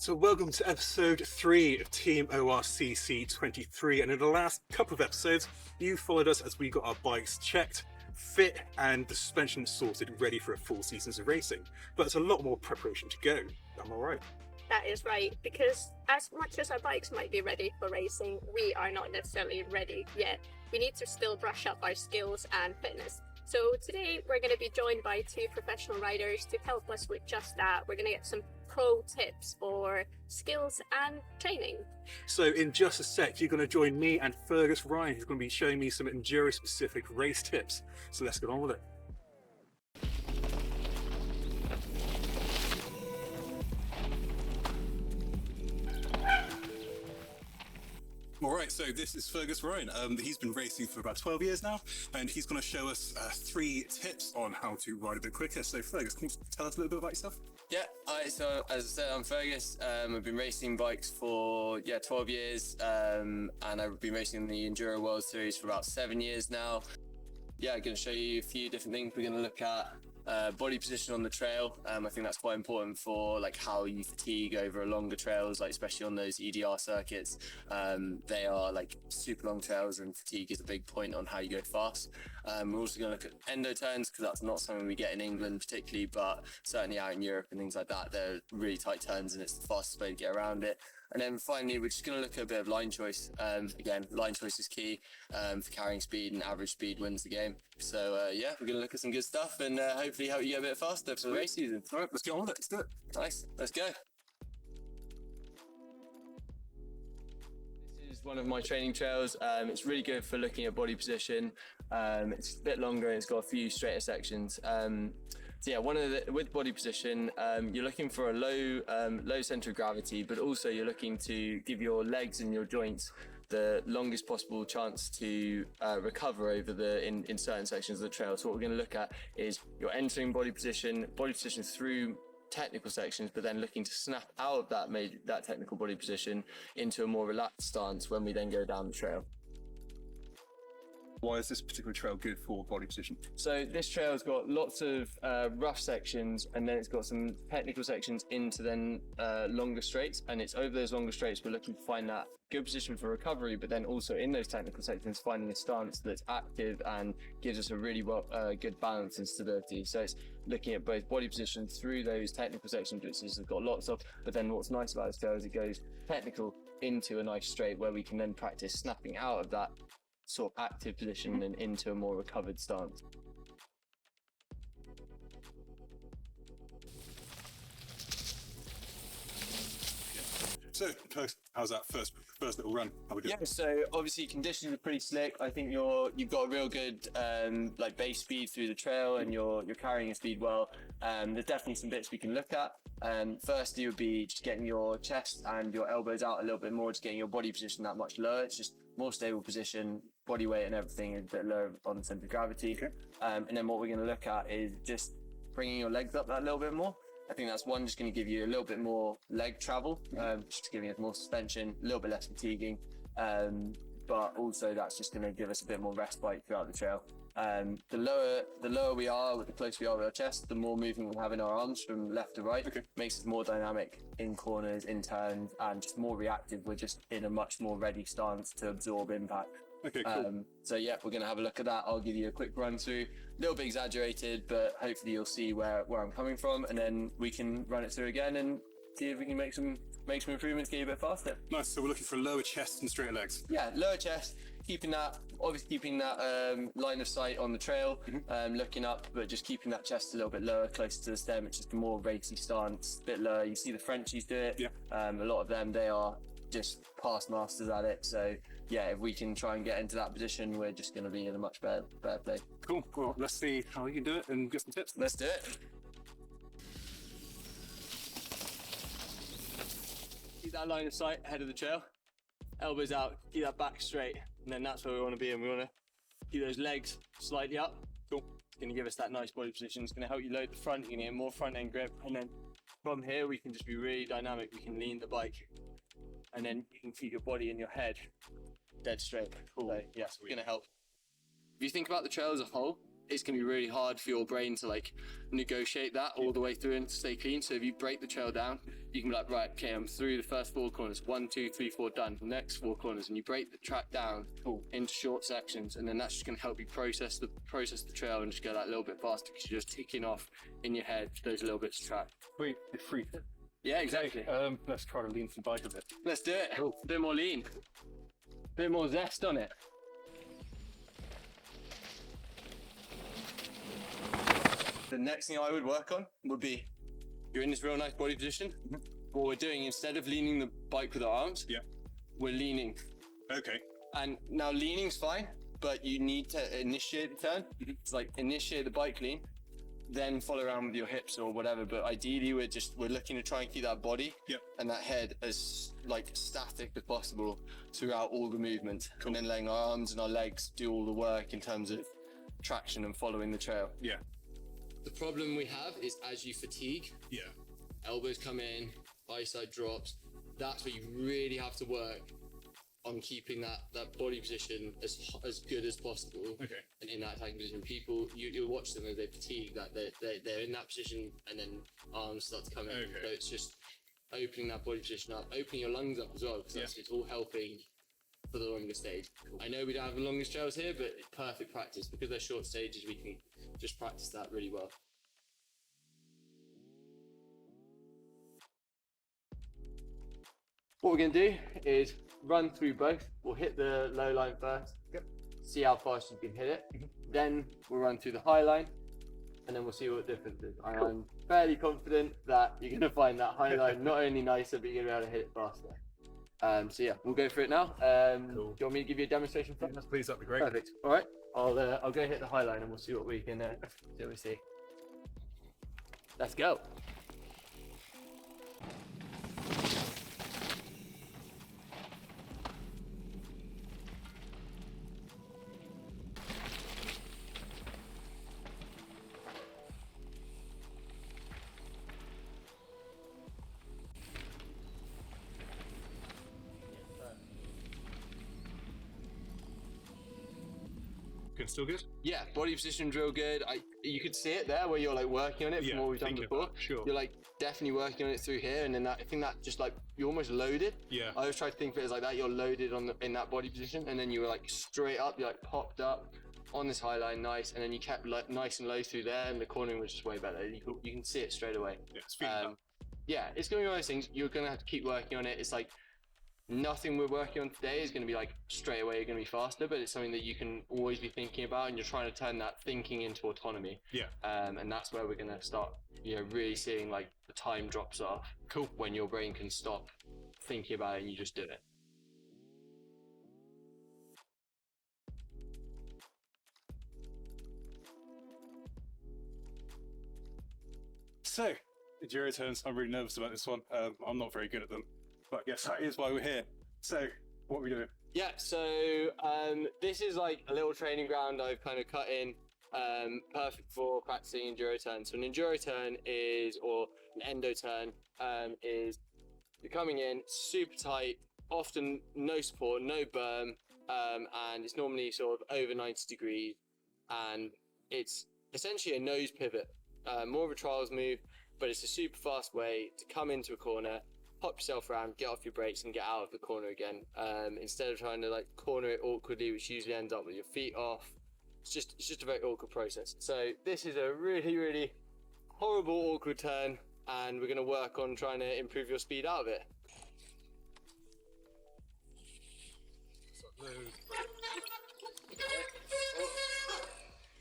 So welcome to episode 3 of Team ORCC 23, and in the last couple of episodes you followed us as we got our bikes checked, fit and the suspension sorted, ready for a full season of racing. But there's a lot more preparation to go. Am I right? That is right, because as much as our bikes might be ready for racing, we are not necessarily ready yet. We need to still brush up our skills and fitness. So today we're going to be joined by two professional riders to help us with just that. We're going to get some pro tips for skills and training. So in just a sec, you're going to join me and Fergus Ryan, who's going to be showing me some enduro-specific race tips. So let's get on with it. Alright, so this is Fergus Ryan. He's been racing for about 12 years now, and he's going to show us 3 tips on how to ride a bit quicker. So Fergus, can you tell us a little bit about yourself? Yeah, so as I said, I'm Fergus. I've been racing bikes for 12 years, and I've been racing in the Enduro World Series for about 7 years now. Yeah, I'm going to show you a few different things. We're going to look at body position on the trail. I think that's quite important for like how you fatigue over longer trails, like especially on those EDR circuits. They are like super long trails, and fatigue is a big point on how you go fast. We're also going to look at endo turns, because that's not something we get in England particularly, but certainly out in Europe and things like that, they're really tight turns and it's the fastest way to get around it. And then finally, we're just going to look at a bit of line choice. Again, line choice is key for carrying speed, and average speed wins the game. So yeah, we're going to look at some good stuff and hopefully help you get a bit faster for the race season. All right, let's get on with it. Let's do it. Nice, let's go. This is one of my training trails. It's really good for looking at body position. It's a bit longer and it's got a few straighter sections. So yeah, with body position, you're looking for a low center of gravity, but also you're looking to give your legs and your joints the longest possible chance to recover over in certain sections of the trail. So what we're going to look at is you're entering body position through technical sections, but then looking to snap out of that technical body position into a more relaxed stance when we then go down the trail. Why is this particular trail good for body position? So this trail's got lots of rough sections, and then it's got some technical sections into then longer straights, and it's over those longer straights we're looking to find that good position for recovery, but then also in those technical sections finding a stance that's active and gives us a really good balance and stability. So it's looking at both body position through those technical sections, which has got lots of, but then what's nice about this trail is it goes technical into a nice straight where we can then practice snapping out of that sort of active position and into a more recovered stance. So, how's that first little run? How we doing? Yeah, so obviously conditions are pretty slick. I think you've got a real good like base speed through the trail, and you're carrying your speed well. There's definitely some bits we can look at. Firstly would be just getting your chest and your elbows out a little bit more, just getting your body position that much lower. It's just more stable position, body weight and everything is a bit lower on the center of gravity. Okay. And then what we're going to look at is just bringing your legs up that little bit more. I think that's just going to give you a little bit more leg travel, just giving us more suspension, a little bit less fatiguing, but also that's just going to give us a bit more respite throughout the trail. The lower we are, the closer we are with our chest, the more movement we'll have in our arms from left to right. Okay. Makes us more dynamic in corners, in turns, and just more reactive. We're just in a much more ready stance to absorb impact. Okay, cool. So yeah, we're going to have a look at that. I'll give you a quick run through, a little bit exaggerated, but hopefully you'll see where I'm coming from, and then we can run it through again and see if we can make some improvements, get you a bit faster. Nice, so we're looking for lower chest and straighter legs. Yeah, lower chest, keeping that line of sight on the trail, looking up, but just keeping that chest a little bit lower, closer to the stem. It's just a more racy stance, a bit lower. You see the Frenchies do it. Yeah. A lot of them, they are just past masters at it. So yeah, if we can try and get into that position, we're just going to be in a much better place. Cool. Well, let's see how you can do it and get some tips. Let's do it. Keep that line of sight ahead of the trail. Elbows out, keep that back straight, and then that's where we want to be, and we want to keep those legs slightly up. Cool. It's going to give us that nice body position. It's going to help you load the front. You're going to get more front end grip, and then from here we can just be really dynamic. We can lean the bike, and then you can keep your body and your head dead straight. Cool. So, yeah, it's going to help. If you think about the trail as a whole, it's going to be really hard for your brain to like negotiate that all the way through and stay clean. So if you break the trail down, you can be like, right, okay, I'm through the first 4 corners, 1, 2, 3, 4, done. Next 4 corners, and you break the track down into short sections, and then that's just going to help you process the trail and just go that little bit faster because you're just ticking off in your head those little bits of track. Wait, it's free. Yeah, exactly. Let's try to lean some bike a bit. Let's do it. A bit more lean, a bit more zest on it. The next thing I would work on would be, you're in this real nice body position. What we're doing, instead of leaning the bike with our arms, we're leaning. Okay. And now leaning's fine, but you need to initiate the turn. It's like initiate the bike lean, then follow around with your hips or whatever. But ideally, we're looking to try and keep that body and that head as like static as possible throughout all the movement. And then letting our arms and our legs do all the work in terms of traction and following the trail. Yeah. The problem we have is as you fatigue, elbows come in, eyesight drops. That's where you really have to work on keeping that body position as good as possible. Okay. And in that attacking position, people you'll watch them as they fatigue, that they're in that position, and then arms start to come in. So it's just opening that body position up, opening your lungs up as well, because it's all helping for the longer stage. I know we don't have the longest trails here, but it's perfect practice because they're short stages. We can just practice that really well. What we're going to do is run through both. We'll hit the low line first, see how fast you can hit it. Then we'll run through the high line, and then we'll see what the difference is. I'm fairly confident that you're going to find that high line not only nicer, but you're going to be able to hit it faster. So yeah, we'll go for it now. Do you want me to give you a demonstration first? Yes, please, that'd be great. Perfect. All right, I'll go hit the high line and we'll see what we can see. Let's go. Still good? Yeah, body position's real good. You could see it there where you're like working on it from what we've done before. Sure. You're like definitely working on it through here, and then I think that just like you're almost loaded. Yeah. I always try to think of it as like that. You're loaded in that body position, and then you were like straight up. You like popped up on this high line, nice, and then you kept like nice and low through there, and the cornering was just way better. You can see it straight away. Yeah, it's feeling up. Yeah, it's gonna be one of those things. You're gonna have to keep working on it. It's like nothing we're working on today is going to be like straight away going to be faster, but it's something that you can always be thinking about, and you're trying to turn that thinking into autonomy. Yeah. And that's where we're going to start, really seeing like the time drops off. Cool. When your brain can stop thinking about it and you just do it. So, enduro turns, I'm really nervous about this one. I'm not very good at them, but yes, that is why we're here. So, what are we doing? Yeah, so this is like a little training ground I've kind of cut in, perfect for practicing enduro turns. So an enduro turn or an endo turn is you're coming in super tight, often no support, no berm, and it's normally sort of over 90 degrees, and it's essentially a nose pivot, more of a trials move, but it's a super fast way to come into a corner, pop yourself around, get off your brakes and get out of the corner again, instead of trying to like corner it awkwardly, which usually ends up with your feet off. It's just a very awkward process. So this is a really, really horrible, awkward turn, and we're going to work on trying to improve your speed out of it.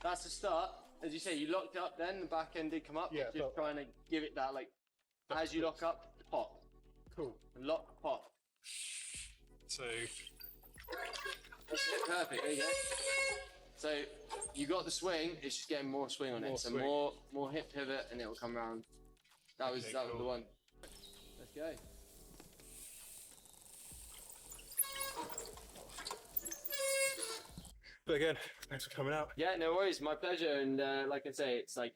That's the start. As you say, you locked up then, the back end did come up. Yeah, just trying to give it that, like, as you lock up, pop. Cool. Lock, pop. So, perfect, there you go. So, you got the swing, it's just getting more swing on it. So more hip pivot and it'll come around. That was cool. the one. Let's go. but again, thanks for coming out. Yeah, no worries, my pleasure. And like I say, it's like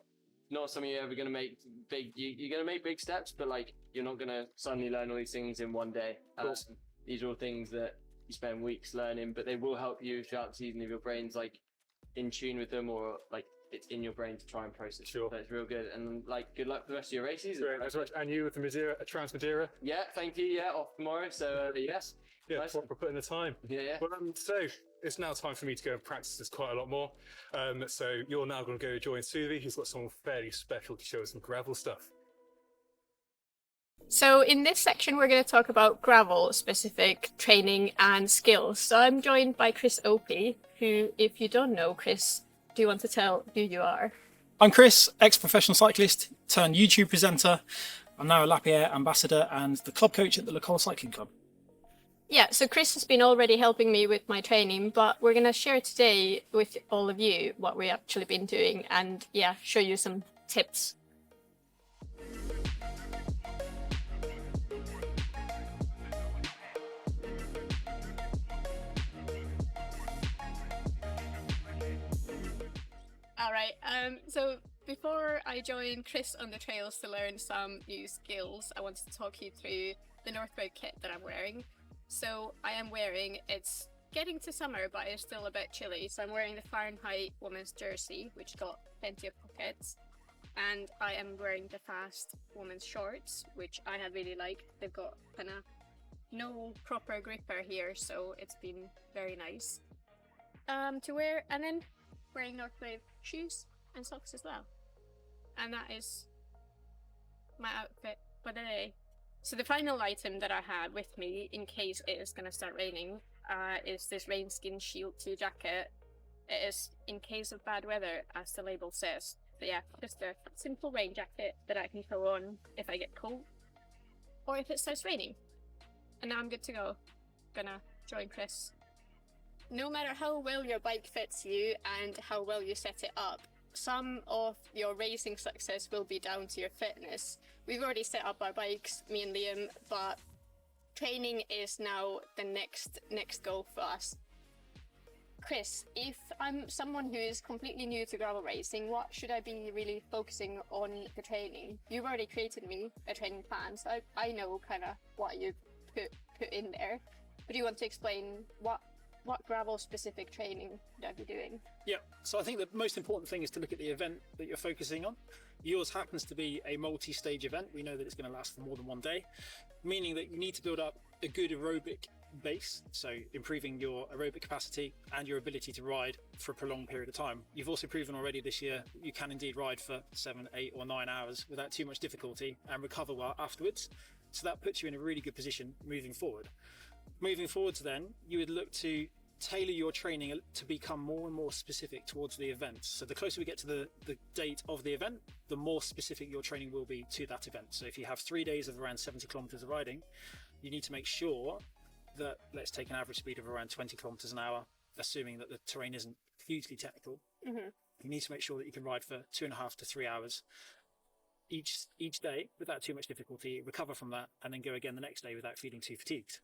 not something you're ever gonna make big. You're gonna make big steps, but like you're not gonna suddenly learn all these things in one day. These are all things that you spend weeks learning, but they will help you throughout the season if your brain's like in tune with them, or like it's in your brain to try and process. Sure. So it's real good. And like, good luck for the rest of your races. Great, thanks so much. And you with the Madeira, Trans Madeira? Yeah, thank you. Yeah, off tomorrow. So yes. Yeah, Nice. for putting the time. Yeah. Well, so it's now time for me to go and practice this quite a lot more. So you're now going to go join Suvi, who's got something fairly special to show us some gravel stuff. So in this section, we're going to talk about gravel-specific training and skills. So I'm joined by Chris Opie, who, if you don't know Chris, do you want to tell who you are? I'm Chris, ex-professional cyclist turned YouTube presenter. I'm now a Lapierre ambassador and the club coach at the Lacole Cycling Club. Yeah, so Chris has been already helping me with my training, but we're going to share today with all of you what we've actually been doing and, yeah, show you some tips. All right, so before I joined Chris on the trails to learn some new skills, I wanted to talk you through the North Road kit that I'm wearing. So I am wearing, it's getting to summer, but it's still a bit chilly. So I'm wearing the Fahrenheit women's jersey, which got plenty of pockets. And I am wearing the Fast women's shorts, which I have really liked. They've got kind of no proper gripper here, so it's been very nice to wear. And then wearing North Wave shoes and socks as well. And that is my outfit for the day. So the final item that I had with me in case it is going to start raining is this rain skin shield 2 jacket. It is in case of bad weather, as the label says. So yeah, just a simple rain jacket that I can throw on if I get cold or if it starts raining. And now I'm good to go. Gonna join Chris. No matter how well your bike fits you and how well you set it up, some of your racing success will be down to your fitness. We've already set up our bikes, me and Liam, but training is now the next goal for us. Chris, if I'm someone who is completely new to gravel racing, what should I be really focusing on the training? You've already created me a training plan, so I know kind of what you put in there. But do you want to explain what gravel specific training would I be doing? Yeah, so I think the most important thing is to look at the event that you're focusing on. Yours happens to be a multi-stage event. We know that it's going to last for more than one day, meaning that you need to build up a good aerobic base, so improving your aerobic capacity and your ability to ride for a prolonged period of time. You've also proven already this year you can indeed ride for 7, 8 or 9 hours without too much difficulty and recover well afterwards. So that puts you in a really good position moving forward. Moving forwards then, you would look to tailor your training to become more and more specific towards the event. So the closer we get to the date of the event, the more specific your training will be to that event. So if you have 3 days of around 70 kilometers of riding, you need to make sure that, let's take an average speed of around 20 kilometers an hour, assuming that the terrain isn't hugely technical. Mm-hmm. You need to make sure that you can ride for 2.5 to 3 hours each day without too much difficulty, recover from that, and then go again the next day without feeling too fatigued.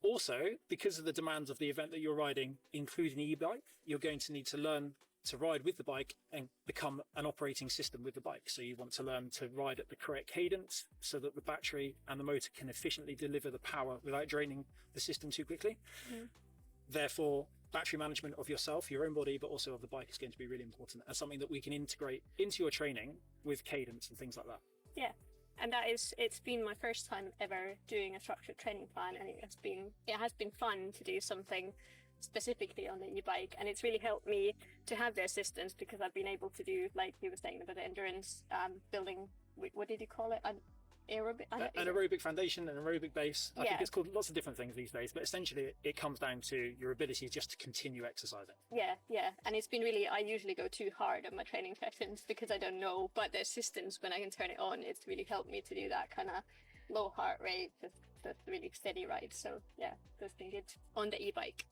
Also, because of the demands of the event that you're riding, including e-bike, you're going to need to learn to ride with the bike and become an operating system with the bike. So you want to learn to ride at the correct cadence so that the battery and the motor can efficiently deliver the power without draining the system too quickly. Mm-hmm. Therefore, battery management of yourself, your own body, but also of the bike is going to be really important and something that we can integrate into your training with cadence and things like that. Yeah. And it's been my first time ever doing a structured training plan, and it has been fun to do something specifically on the e-bike, and it's really helped me to have the assistance because I've been able to do, like you were saying about the endurance, building, what did you call it? An aerobic foundation, an aerobic base. I think it's called lots of different things these days, but essentially it comes down to your ability just to continue exercising. Yeah, and it's been really, I usually go too hard on my training sessions because I don't know, but the assistance when I can turn it on, it's really helped me to do that kind of low heart rate, just really steady ride. So yeah, that's been good on the e-bike.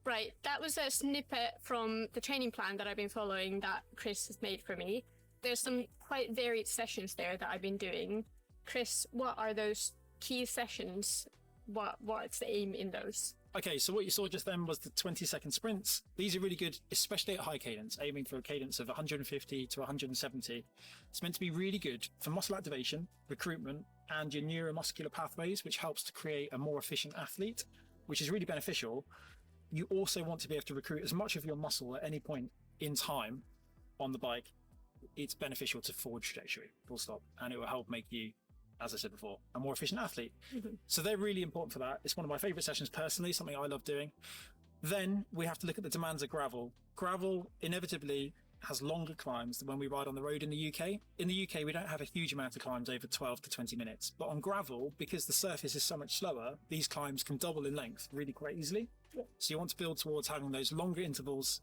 Right, that was a snippet from the training plan that I've been following that Chris has made for me. There's some quite varied sessions there that I've been doing. Chris, what are those key sessions? What's the aim in those? Okay, so what you saw just then was the 20-second sprints. These are really good, especially at high cadence, aiming for a cadence of 150 to 170. It's meant to be really good for muscle activation, recruitment, and your neuromuscular pathways, which helps to create a more efficient athlete. which is really beneficial, you also want to be able to recruit as much of your muscle at any point in time on the bike. It's beneficial to forward trajectory, full stop, and it will help make you, as I said before, a more efficient athlete. So they're really important for that. It's one of my favorite sessions personally, something I love doing. Then we have to look at the demands of gravel. Gravel inevitably has longer climbs than when we ride on the road in the UK. In the UK, we don't have a huge amount of climbs over 12 to 20 minutes. But on gravel, because the surface is so much slower, these climbs can double in length really quite easily. So you want to build towards having those longer intervals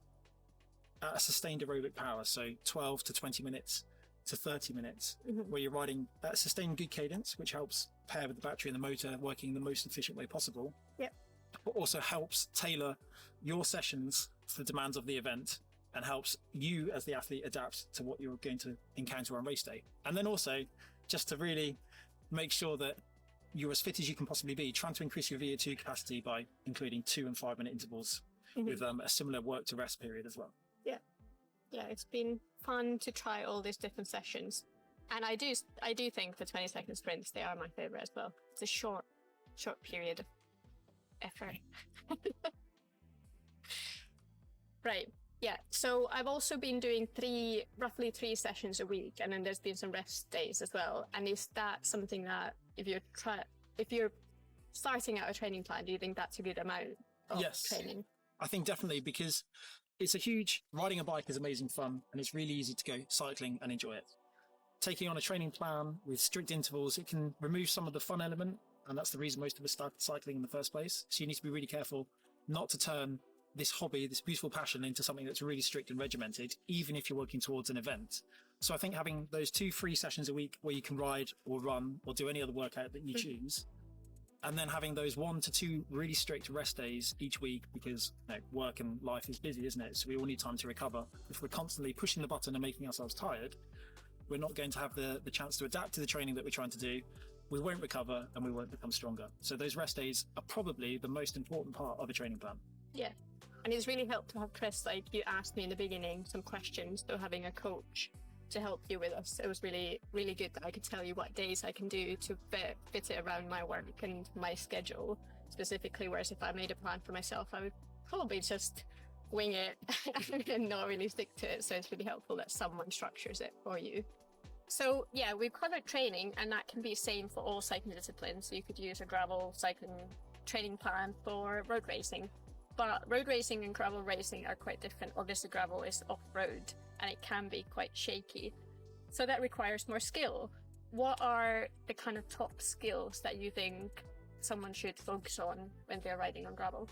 at a sustained aerobic power. So 12 to 20 minutes to 30 minutes, where you're riding at a sustained good cadence, which helps pair with the battery and the motor working the most efficient way possible. But also helps tailor your sessions to the demands of the event, and helps you as the athlete adapt to what you're going to encounter on race day. And then also, just to really make sure that you're as fit as you can possibly be, trying to increase your VO2 capacity by including 2 and 5 minute intervals with a similar work to rest period as well. Yeah, it's been fun to try all these different sessions. And I do think the 20-second sprints, they are my favorite as well. It's a short period of effort. Right. Yeah, so I've also been doing roughly three sessions a week, and then there's been some rest days as well. And is that something that if you're starting out a training plan, do you think that's a good amount of training? I think definitely, because riding a bike is amazing fun, and it's really easy to go cycling and enjoy it. Taking on a training plan with strict intervals, it can remove some of the fun element, and that's the reason most of us started cycling in the first place. So you need to be really careful not to turn this hobby, this beautiful passion, into something that's really strict and regimented, even if you're working towards an event. So I think having those 2 free sessions a week where you can ride or run or do any other workout that you choose, and then having those 1 to 2 really strict rest days each week, because work and life is busy, isn't it? So we all need time to recover. If we're constantly pushing the button and making ourselves tired, we're not going to have the chance to adapt to the training that we're trying to do. We won't recover and we won't become stronger. So those rest days are probably the most important part of a training plan. Yeah. And it's really helped to have Chris, like you asked me in the beginning, some questions, so having a coach to help you with us. It was really, really good that I could tell you what days I can do to fit it around my work and my schedule specifically, whereas if I made a plan for myself, I would probably just wing it and not really stick to it. So it's really helpful that someone structures it for you. So yeah, we've covered training, and that can be the same for all cycling disciplines. So you could use a gravel cycling training plan for road racing. But road racing and gravel racing are quite different. Obviously, gravel is off-road, and it can be quite shaky. So that requires more skill. What are the kind of top skills that you think someone should focus on when they're riding on gravel?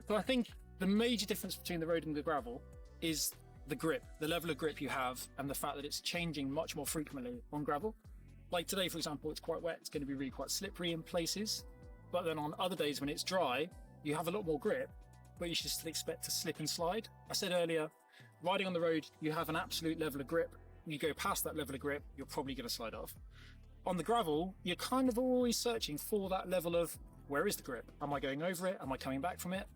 So I think the major difference between the road and the gravel is the grip, the level of grip you have, and the fact that it's changing much more frequently on gravel. Like today, for example, it's quite wet. It's going to be really quite slippery in places. But then on other days when it's dry, you have a lot more grip, but you should still expect to slip and slide. I said earlier, riding on the road, you have an absolute level of grip. You go past that level of grip, you're probably going to slide off. On the gravel, you're kind of always searching for that level of, where is the grip? Am I going over it? Am I coming back from it?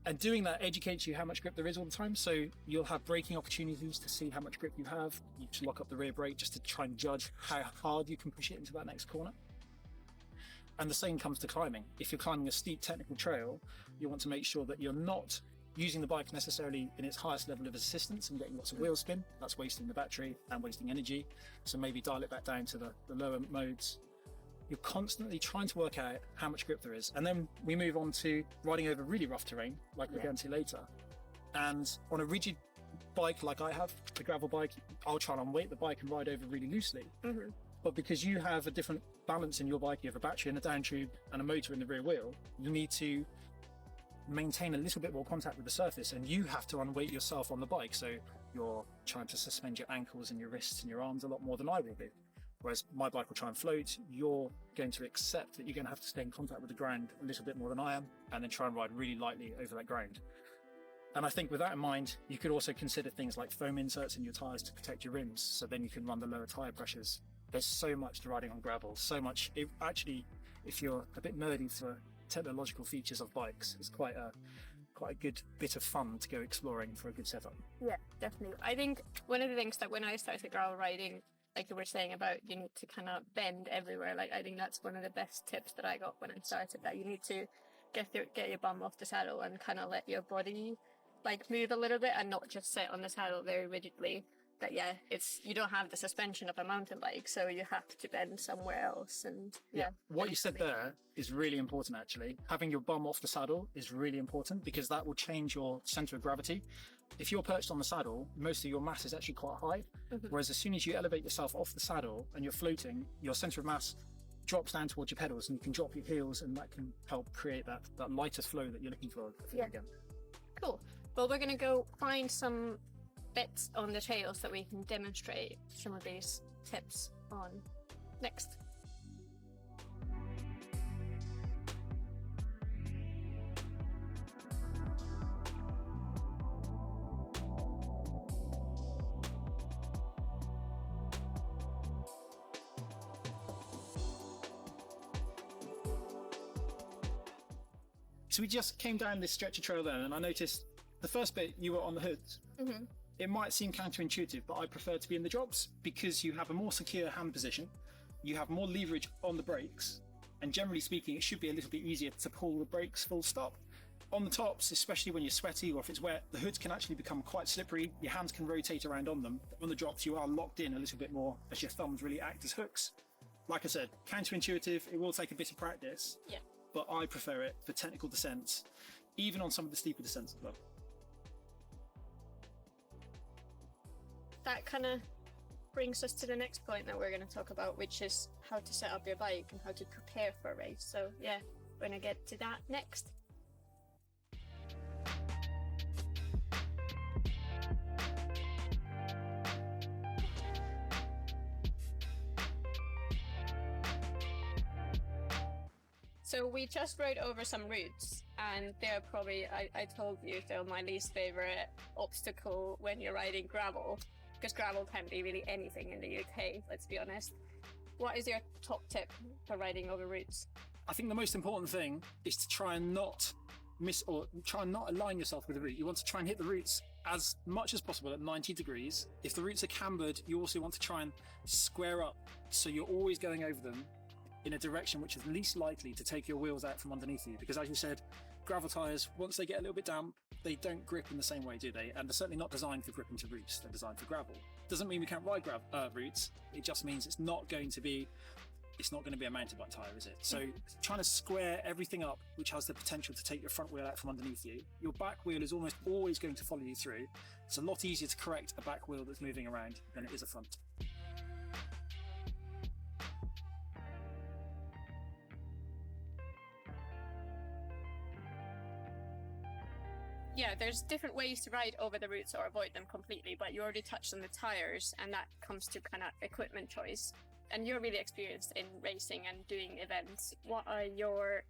And doing that educates you how much grip there is all the time. So you'll have braking opportunities to see how much grip you have. You just lock up the rear brake just to try and judge how hard you can push it into that next corner. And the same comes to climbing. If you're climbing a steep technical trail, you want to make sure that you're not using the bike necessarily in its highest level of assistance and getting lots of wheel spin. That's wasting the battery and wasting energy. So maybe dial it back down to the lower modes. You're constantly trying to work out how much grip there is. And then we move on to riding over really rough terrain, like we're going to later. And on a rigid bike like I have, the gravel bike, I'll try and unweight the bike and ride over really loosely. But because you have a different balance in your bike, you have a battery and a down tube and a motor in the rear wheel, you need to maintain a little bit more contact with the surface, and you have to unweight yourself on the bike. So you're trying to suspend your ankles and your wrists and your arms a lot more than I will be. Whereas my bike will try and float, you're going to accept that you're going to have to stay in contact with the ground a little bit more than I am, and then try and ride really lightly over that ground. And I think with that in mind, you could also consider things like foam inserts in your tyres to protect your rims, so then you can run the lower tyre pressures. There's so much to riding on gravel, so much. Actually, if you're a bit nerdy for technological features of bikes, it's quite a good bit of fun to go exploring for a good setup. Yeah, definitely. I think one of the things that when I started gravel riding, like you were saying about you need to kind of bend everywhere, like I think that's one of the best tips that I got when I started, that you need to get your bum off the saddle and kind of let your body like move a little bit and not just sit on the saddle very rigidly. But yeah, you don't have the suspension of a mountain bike, so you have to bend somewhere else. And yeah, what you said there is really important actually. Having your bum off the saddle is really important because that will change your center of gravity. If you're perched on the saddle, most of your mass is actually quite high, whereas as soon as you elevate yourself off the saddle and you're floating, your center of mass drops down towards your pedals and you can drop your heels, and that can help create that lighter flow that you're looking for. Yeah. Cool. Well, we're going to go find some bits on the trails that we can demonstrate some of these tips on next. So we just came down this stretch of trail then, and I noticed the first bit you were on the hoods. It might seem counterintuitive, but I prefer to be in the drops because you have a more secure hand position, you have more leverage on the brakes, and generally speaking, it should be a little bit easier to pull the brakes full stop. On the tops, especially when you're sweaty or if it's wet, the hoods can actually become quite slippery, your hands can rotate around on them. On the drops, you are locked in a little bit more as your thumbs really act as hooks. Like I said, counterintuitive, it will take a bit of practice, but I prefer it for technical descents, even on some of the steeper descents as well. That kind of brings us to the next point that we're going to talk about, which is how to set up your bike and how to prepare for a race. So yeah, we're going to get to that next. So we just rode over some routes, and they're probably, I told you, they're my least favorite obstacle when you're riding gravel, because gravel can be really anything in the UK, let's be honest. What is your top tip for riding over routes? I think the most important thing is to try and not miss, or try and not align yourself with the route. You want to try and hit the routes as much as possible at 90 degrees. If the routes are cambered, you also want to try and square up, so you're always going over them in a direction which is least likely to take your wheels out from underneath you, because as you said, gravel tyres, once they get a little bit damp, they don't grip in the same way, do they? And they're certainly not designed for gripping to routes, they're designed for gravel. Doesn't mean we can't ride routes, it just means it's not going to be a mountain bike tyre, is it? So trying to square everything up which has the potential to take your front wheel out from underneath you. Your back wheel is almost always going to follow you through. It's a lot easier to correct a back wheel that's moving around than it is a front. Yeah, there's different ways to ride over the routes or avoid them completely, but you already touched on the tires, and that comes to kind of equipment choice. And you're really experienced in racing and doing events. What are your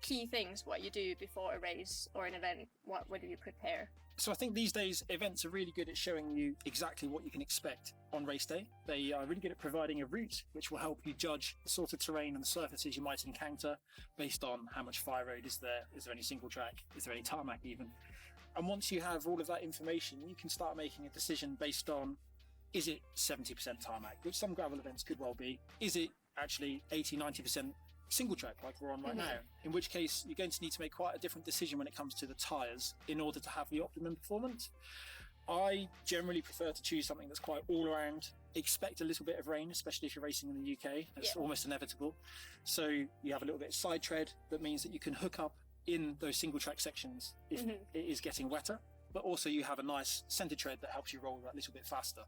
key things, what you do before a race or an event? What do you prepare? So I think these days events are really good at showing you exactly what you can expect on race day. They are really good at providing a route which will help you judge the sort of terrain and the surfaces you might encounter based on how much fire road is there any single track, is there any tarmac even. And once you have all of that information, you can start making a decision based on, is it 70% tarmac, which some gravel events could well be? Is it actually 80-90% single track like we're on right now? In which case you're going to need to make quite a different decision when it comes to the tyres in order to have the optimum performance. I generally prefer to choose something that's quite all around. Expect a little bit of rain, especially if you're racing in the UK. It's almost inevitable. So you have a little bit of side tread that means that you can hook up in those single track sections if it is getting wetter, but also you have a nice centre tread that helps you roll that little bit faster.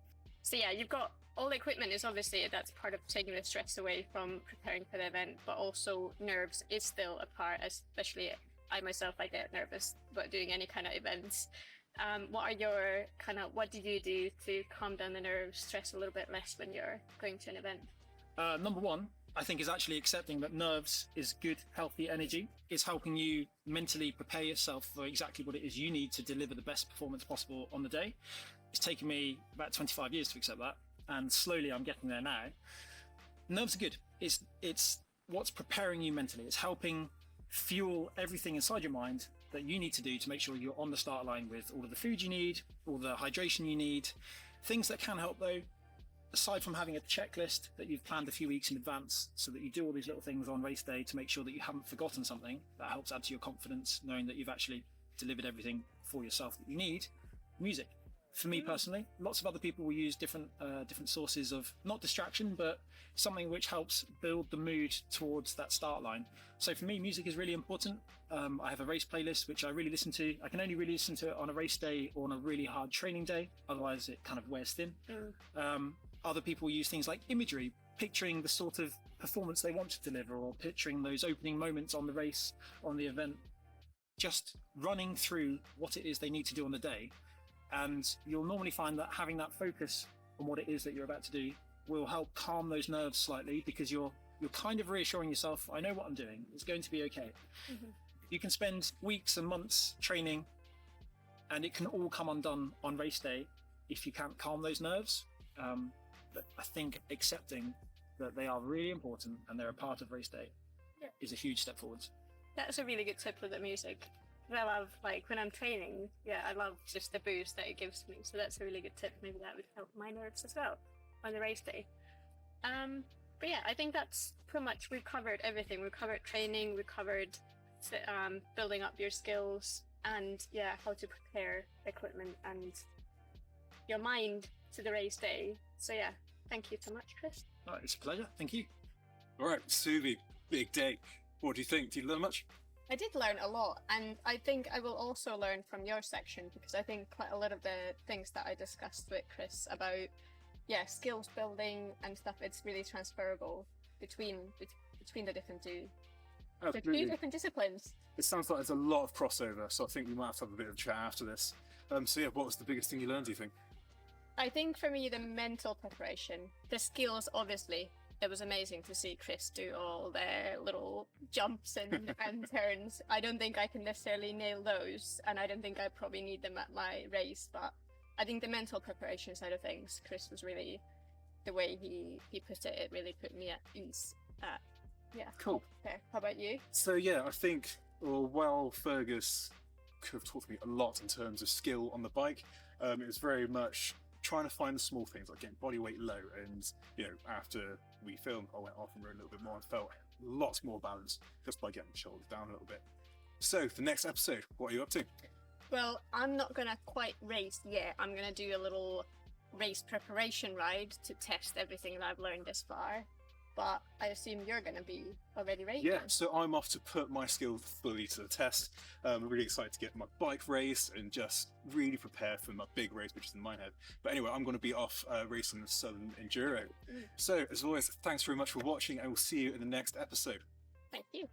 So yeah, you've got all the equipment is obviously, that's part of taking the stress away from preparing for the event, but also nerves is still a part, especially I myself, I get nervous about doing any kind of events. What do you do to calm down the nerves, stress a little bit less when you're going to an event? Number one, I think, is actually accepting that nerves is good, healthy energy. It's helping you mentally prepare yourself for exactly what it is you need to deliver the best performance possible on the day. It's taken me about 25 years to accept that, and slowly I'm getting there now. Nerves are good. It's what's preparing you mentally. It's helping fuel everything inside your mind that you need to do to make sure you're on the start line with all of the food you need, all the hydration you need. Things that can help though, aside from having a checklist that you've planned a few weeks in advance so that you do all these little things on race day to make sure that you haven't forgotten something, that helps add to your confidence, knowing that you've actually delivered everything for yourself that you need. Music. For me personally, lots of other people will use different sources of, not distraction, but something which helps build the mood towards that start line. So for me, music is really important. I have a race playlist which I really listen to. I can only really listen to it on a race day or on a really hard training day, otherwise it kind of wears thin. Other people use things like imagery, picturing the sort of performance they want to deliver, or picturing those opening moments on the race, on the event, just running through what it is they need to do on the day. And you'll normally find that having that focus on what it is that you're about to do will help calm those nerves slightly, because you're kind of reassuring yourself, I know what I'm doing, it's going to be okay. You can spend weeks and months training and it can all come undone on race day if you can't calm those nerves. But I think accepting that they are really important and they're a part of race day is a huge step forwards. That's a really good tip with the music. I love, like, when I'm training, I love just the boost that it gives me. So that's a really good tip. Maybe that would help my nerves as well on the race day. But yeah, I think that's pretty much, we've covered everything. We've covered training, we've covered building up your skills, and how to prepare equipment and your mind to the race day. So thank you so much, Chris. All right, it's a pleasure. Thank you. All right, Suvi, big day. What do you think? Did you learn much? I did learn a lot, and I think I will also learn from your section, because I think quite a lot of the things that I discussed with Chris about skills building and stuff, it's really transferable between the different different disciplines. It sounds like there's a lot of crossover, so I think we might have to have a bit of a chat after this. So what was the biggest thing you learned, do you think? I think for me, the mental preparation, the skills, obviously. It was amazing to see Chris do all the little jumps and turns. I don't think I can necessarily nail those, and I don't think I probably need them at my race, but I think the mental preparation side of things, Chris was really, the way he put it, it really put me at ease. Cool. Okay. How about you? So I think, while Fergus could have taught me a lot in terms of skill on the bike, it was very much trying to find the small things, like getting body weight low, and after we filmed, I went off and rode a little bit more and felt lots more balanced just by getting the shoulders down a little bit. So the next episode, what are you up to? Well, I'm not gonna quite race yet. I'm gonna do a little race preparation ride to test everything that I've learned this far. But I assume you're gonna be already ready. Yeah, so I'm off to put my skills fully to the test. I'm really excited to get my bike race and just really prepare for my big race, which is in Minehead. But anyway, I'm going to be off racing the Southern Enduro. So as always, thanks very much for watching, and we'll see you in the next episode. Thank you.